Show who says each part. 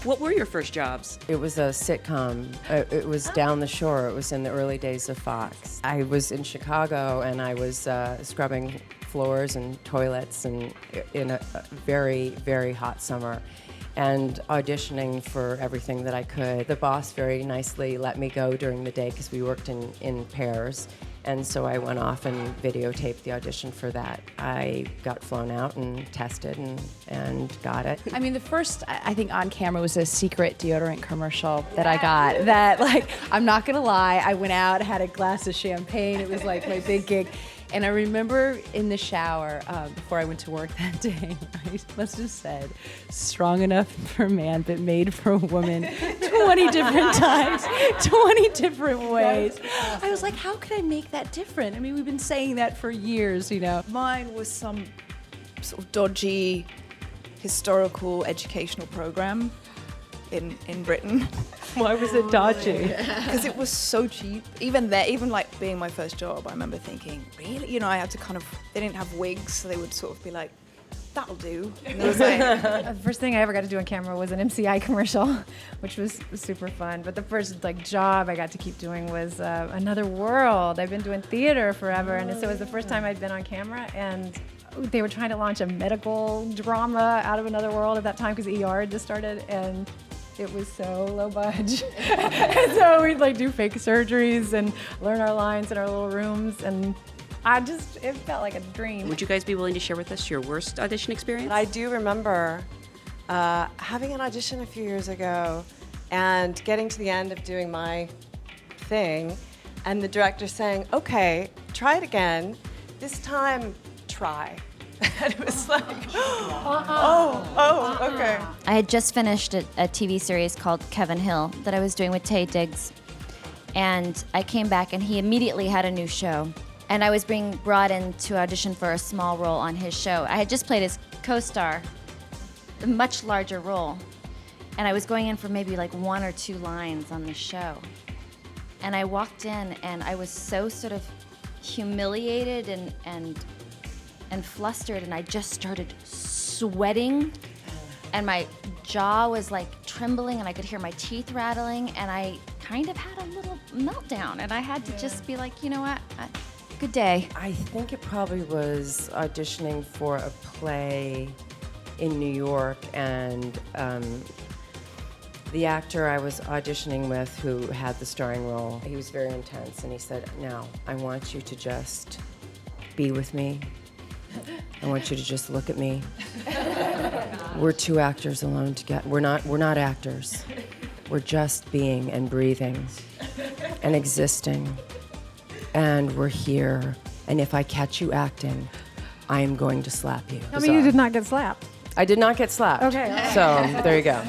Speaker 1: What were your first jobs?
Speaker 2: It was a sitcom. It was down the shore. It was in the early days of Fox. I was in Chicago, and I was scrubbing floors and toilets and in a very, very hot summer and auditioning for everything that I could. The boss very nicely let me go during the day because we worked in pairs. And so I went off and videotaped the audition for that. I got flown out and tested and got it.
Speaker 3: I mean, the first, I think, on camera was a secret deodorant commercial that I got. That, like, I'm not gonna lie, I went out, had a glass of champagne. It was like my big gig. And I remember in the shower, before I went to work that day, I must have said, strong enough for a man, but made for a woman 20 different times, 20 different ways. I was like, how could I make that different? I mean, we've been saying that for years, you know.
Speaker 4: Mine was some sort of dodgy historical educational program in Britain.
Speaker 3: Why was it dodgy?
Speaker 4: Because it was so cheap. Even there, even like being my first job, I remember thinking, really? You know, I had to kind of, they didn't have wigs, so they would sort of be like, that'll do. And it was like,
Speaker 5: The first thing I ever got to do on camera was an MCI commercial, which was super fun. But the first job I got to keep doing was Another World. I've been doing theater forever, and so it was the first time I'd been on camera, and they were trying to launch a medical drama out of Another World at that time because ER had just started, and it was so low budge. And so we'd do fake surgeries and learn our lines in our little rooms, and it felt like a dream.
Speaker 1: Would you guys be willing to share with us your worst audition experience?
Speaker 6: I do remember having an audition a few years ago and getting to the end of doing my thing, and the director saying, okay, try it again. This time, try. And it was like, okay.
Speaker 7: I had just finished a TV series called Kevin Hill that I was doing with Taye Diggs. And I came back and he immediately had a new show. And I was being brought in to audition for a small role on his show. I had just played his co-star, a much larger role. And I was going in for maybe one or two lines on the show. And I walked in and I was so sort of humiliated and flustered, and I just started sweating, and my jaw was trembling, and I could hear my teeth rattling, and I kind of had a little meltdown, and I had to just be like, you know what, good day.
Speaker 2: I think it probably was auditioning for a play in New York, and the actor I was auditioning with who had the starring role, he was very intense, and he said, now, I want you to just be with me. I want you to just look at me. We're two actors alone together. We're not actors. We're just being and breathing and existing. And we're here. And if I catch you acting, I am going to slap you.
Speaker 5: I mean, you did not get slapped.
Speaker 2: I did not get slapped.
Speaker 5: Okay.
Speaker 2: So there you go.